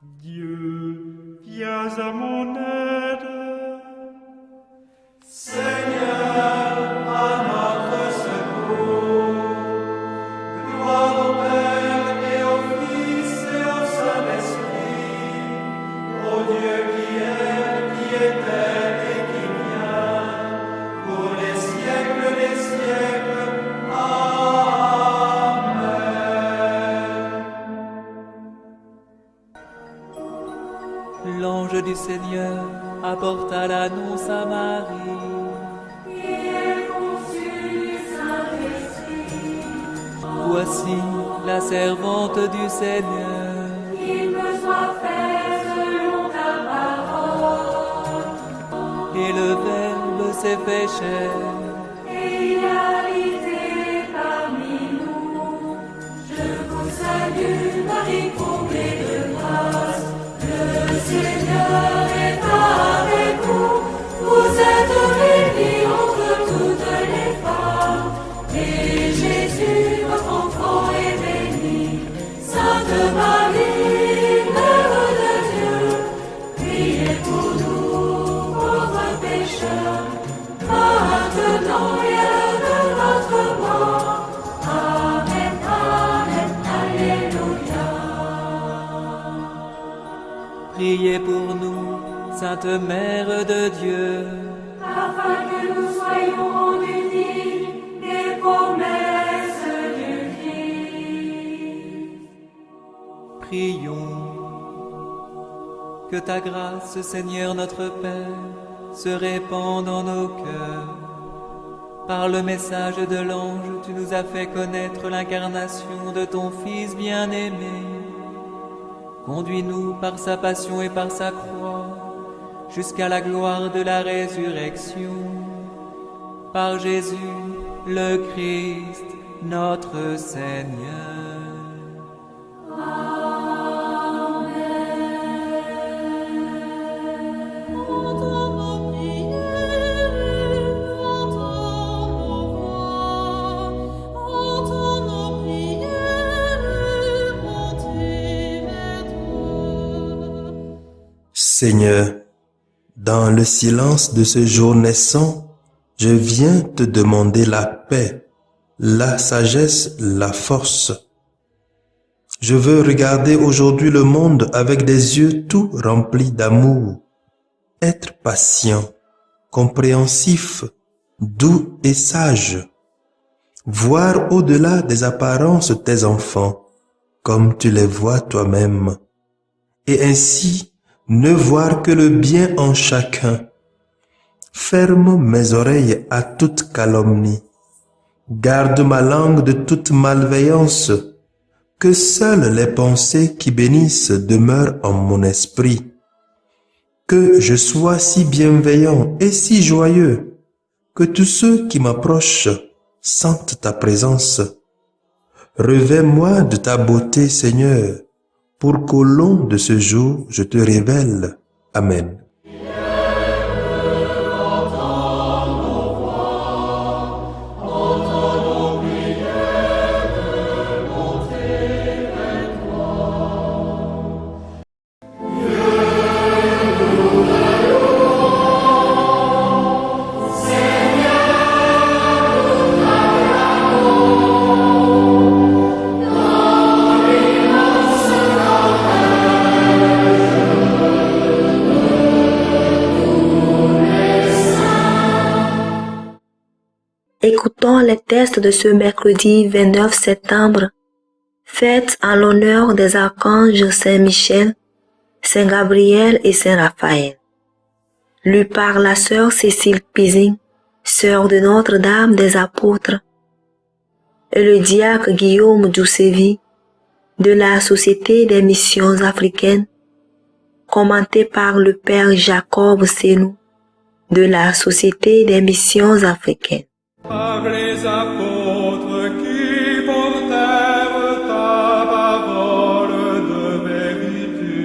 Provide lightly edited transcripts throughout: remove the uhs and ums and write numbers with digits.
Dieu, viens à mon aide. Seigneur, à notre secours. Gloire au Père et au Fils et au Saint-Esprit, au Dieu qui est, qui était et qui vient, pour les siècles des siècles. Amen. L'ange du Seigneur apporta l'annonce à Marie. Voici la servante du Seigneur. Qu'il me soit fait selon ta parole. Et le Verbe s'est fait chair. Et il a habité parmi nous. Je vous salue, Marie, comblée de grâce. Le Seigneur est avec vous. Vous êtes bénie entre toutes les femmes. Et Jésus, votre enfant, est béni. Sainte Marie, Mère de Dieu, priez pour nous, pauvres pécheurs, maintenant et à l'heure de notre mort. Amen, Amen, Alléluia. Priez pour nous, Sainte Mère de Dieu. Afin que nous soyons rendus dignes des promesses du Christ. Prions. Que ta grâce, Seigneur notre Père, se répande en nos cœurs. Par le message de l'ange, tu nous as fait connaître l'incarnation de ton Fils bien-aimé. Conduis-nous par sa passion et par sa croix, jusqu'à la gloire de la résurrection. Par Jésus, le Christ, notre Seigneur. Seigneur, dans le silence de ce jour naissant, je viens te demander la paix, la sagesse, la force. Je veux regarder aujourd'hui le monde avec des yeux tout remplis d'amour, être patient, compréhensif, doux et sage, voir au-delà des apparences tes enfants, comme tu les vois toi-même, et ainsi ne voir que le bien en chacun. Ferme mes oreilles à toute calomnie. Garde ma langue de toute malveillance. Que seules les pensées qui bénissent demeurent en mon esprit. Que je sois si bienveillant et si joyeux, que tous ceux qui m'approchent sentent ta présence. Revêts-moi de ta beauté, Seigneur, pour qu'au long de ce jour, je te révèle. Amen. Écoutons les textes de ce mercredi 29 septembre, fête en l'honneur des archanges Saint-Michel, Saint-Gabriel et Saint-Raphaël. Lu par la sœur Cécile Pizing, sœur de Notre-Dame des Apôtres, et le diacre Guillaume Doucevi de la Société des Missions Africaines, commenté par le Père Jacob Senou de la Société des Missions Africaines. Par les apôtres qui portèrent ta parole de vérité.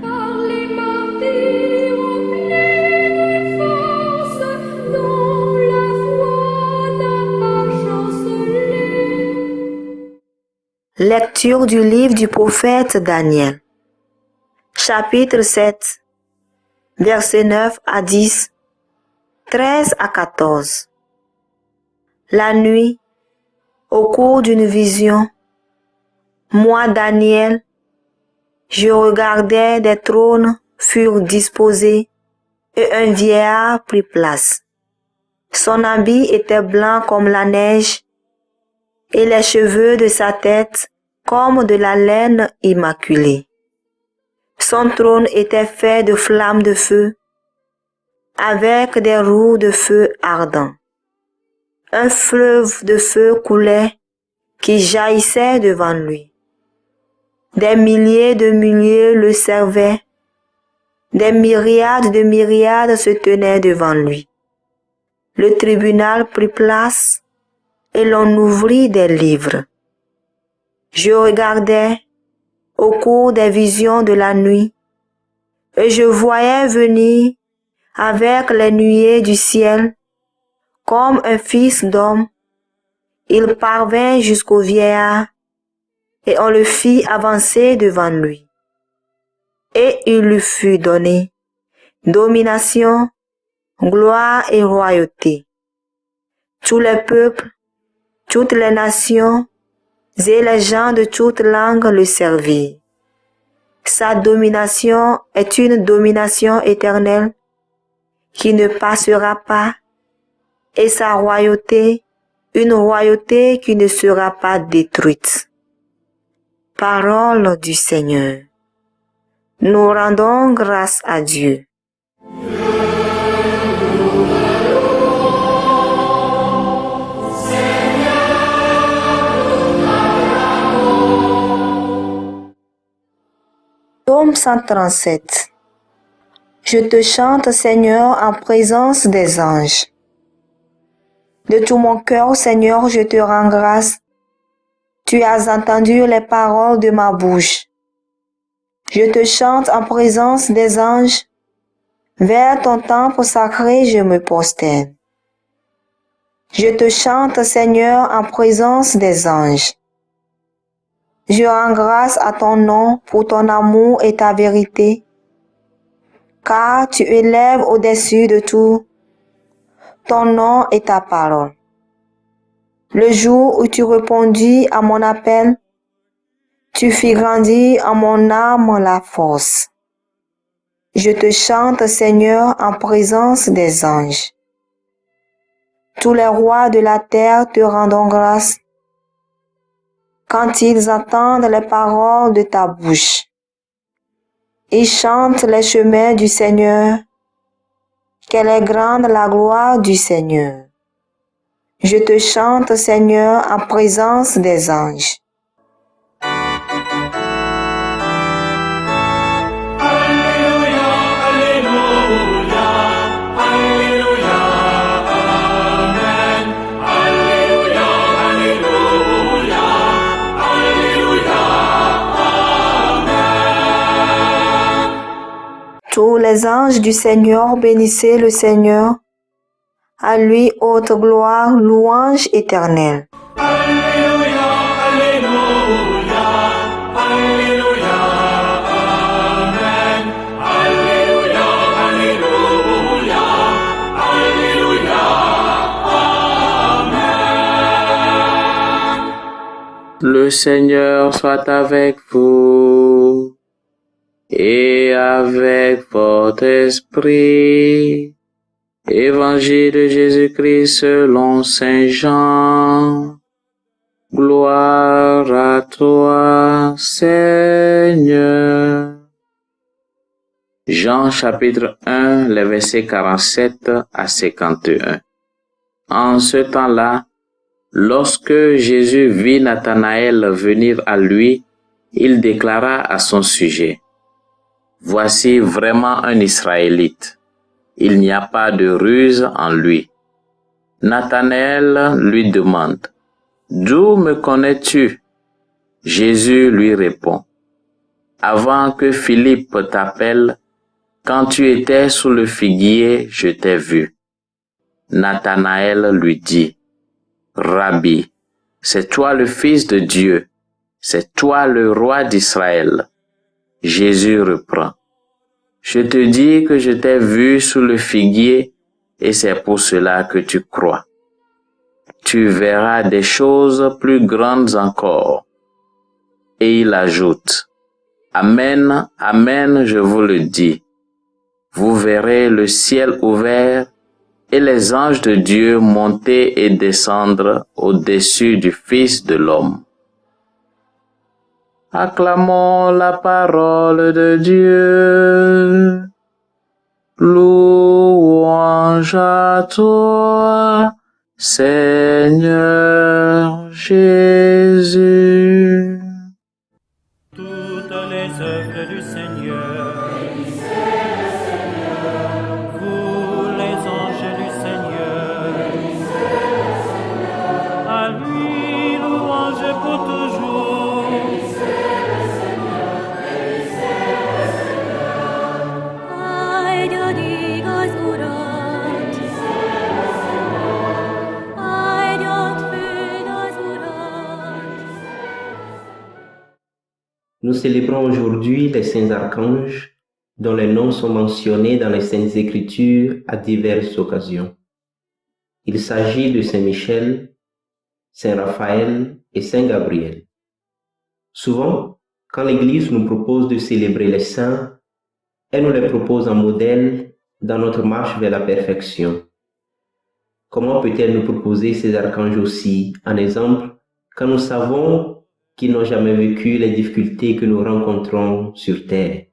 Par les martyrs pleins de force, dont la foi n'a pas chancelé. Lecture du livre du prophète Daniel. chapitre 7, versets 9 à 10, 13 à 14. La nuit, au cours d'une vision, moi, Daniel, je regardais des trônes furent disposés et un vieillard prit place. Son habit était blanc comme la neige et les cheveux de sa tête comme de la laine immaculée. Son trône était fait de flammes de feu avec des roues de feu ardent. Un fleuve de feu coulait qui jaillissait devant lui. Des milliers de milliers le servaient. Des myriades de myriades se tenaient devant lui. Le tribunal prit place et l'on ouvrit des livres. Je regardais au cours des visions de la nuit et je voyais venir avec les nuées du ciel comme un fils d'homme. Il parvint jusqu'au vieillard et on le fit avancer devant lui. Et il lui fut donné domination, gloire et royauté. Tous les peuples, toutes les nations et les gens de toutes langues le servirent. Sa domination est une domination éternelle qui ne passera pas et sa royauté, une royauté qui ne sera pas détruite. Parole du Seigneur. Nous rendons grâce à Dieu. Psaume 137. Je te chante, Seigneur, en présence des anges. De tout mon cœur, Seigneur, je te rends grâce. Tu as entendu les paroles de ma bouche. Je te chante en présence des anges. Vers ton temple sacré, je me prosterne. Je te chante, Seigneur, en présence des anges. Je rends grâce à ton nom pour ton amour et ta vérité, car tu élèves au-dessus de tout ton nom et ta parole. Le jour où tu répondis à mon appel, tu fis grandir en mon âme la force. Je te chante, Seigneur, en présence des anges. Tous les rois de la terre te rendront grâce quand ils entendent les paroles de ta bouche. Ils chantent les chemins du Seigneur. Quelle est grande la gloire du Seigneur. Je te chante, Seigneur, en présence des anges. Tous les anges du Seigneur bénissaient le Seigneur. À lui haute gloire, louange éternelle. Alléluia, Alléluia, Alléluia, Amen. Alléluia, Alléluia, Alléluia, Amen. Le Seigneur soit avec vous et avec votre esprit. Évangile de Jésus-Christ selon Saint Jean. Gloire à toi, Seigneur. Jean chapitre 1, les versets 47 à 51. En ce temps-là, lorsque Jésus vit Nathanaël venir à lui, il déclara à son sujet: Voici vraiment un Israélite. Il n'y a pas de ruse en lui. Nathanaël lui demande: D'où me connais-tu? Jésus lui répond: Avant que Philippe t'appelle, quand tu étais sous le figuier, je t'ai vu. Nathanaël lui dit: Rabbi, c'est toi le Fils de Dieu, c'est toi le roi d'Israël. Jésus reprend. Je te dis que je t'ai vu sous le figuier et c'est pour cela que tu crois. Tu verras des choses plus grandes encore. Et il ajoute, Amen, Amen, je vous le dis. Vous verrez le ciel ouvert et les anges de Dieu monter et descendre au-dessus du Fils de l'homme. Acclamons la parole de Dieu. Louange à toi, Seigneur Jésus. Toutes les œuvres du Seigneur. Vous les anges du Seigneur. À lui louange pour toujours. Áldjad igaz Urat! Áldjad főd az Urat! Nous célébrons aujourd'hui les saints archanges dont les noms sont mentionnés dans les Saintes Écritures à diverses occasions. Il s'agit de Saint Michel, Saint Raphaël et Saint Gabriel. Souvent, quand l'Église nous propose de célébrer les saints, elle nous les propose en modèle dans notre marche vers la perfection. Comment peut-elle nous proposer ces archanges aussi en exemple quand nous savons qu'ils n'ont jamais vécu les difficultés que nous rencontrons sur terre?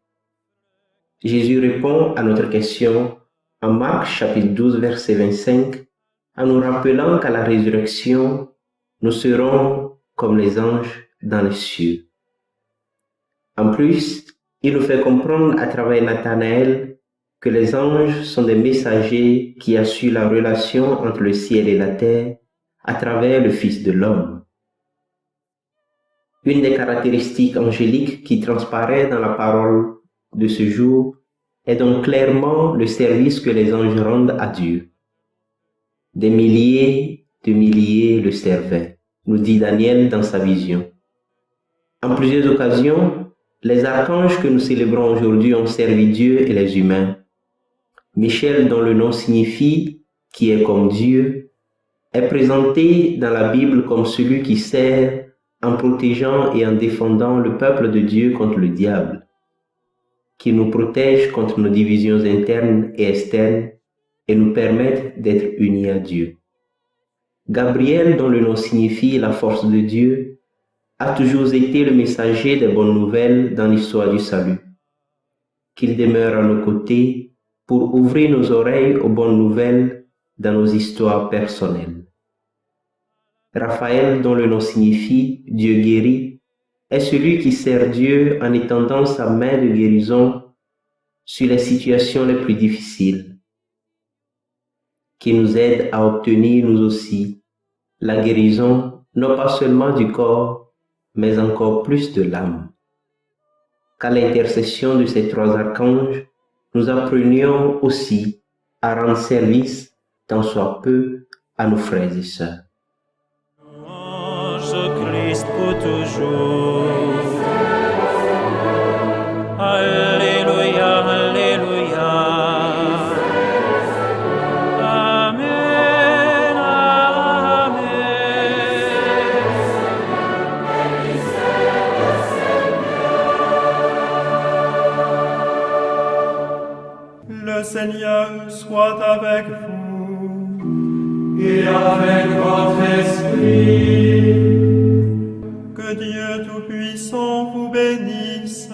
Jésus répond à notre question en Marc chapitre 12 verset 25 en nous rappelant qu'à la résurrection, nous serons comme les anges dans les cieux. En plus, il nous fait comprendre à travers Nathanaël que les anges sont des messagers qui assurent la relation entre le ciel et la terre à travers le Fils de l'homme. Une des caractéristiques angéliques qui transparaît dans la parole de ce jour est donc clairement le service que les anges rendent à Dieu. Des milliers de milliers le servaient, nous dit Daniel dans sa vision. En plusieurs occasions, les archanges que nous célébrons aujourd'hui ont servi Dieu et les humains. Michel, dont le nom signifie « qui est comme Dieu », est présenté dans la Bible comme celui qui sert en protégeant et en défendant le peuple de Dieu contre le diable, qui nous protège contre nos divisions internes et externes et nous permettent d'être unis à Dieu. Gabriel, dont le nom signifie la force de Dieu, a toujours été le messager des bonnes nouvelles dans l'histoire du salut. Qu'il demeure à nos côtés pour ouvrir nos oreilles aux bonnes nouvelles dans nos histoires personnelles. Raphaël, dont le nom signifie Dieu guérit, est celui qui sert Dieu en étendant sa main de guérison sur les situations les plus difficiles, qui nous aide à obtenir nous aussi la guérison non pas seulement du corps, mais encore plus de l'âme. Qu'à l'intercession de ces trois archanges, nous apprenions aussi à rendre service, tant soit peu, à nos frères et sœurs. Louange Christ pour toujours. Alléluia, Alléluia. Amen, Amen. Le Seigneur soit avec vous. Et avec votre esprit. Que Dieu Tout-Puissant vous bénisse,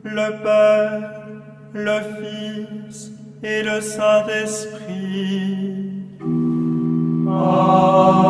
le Père, le Fils et le Saint-Esprit. Amen.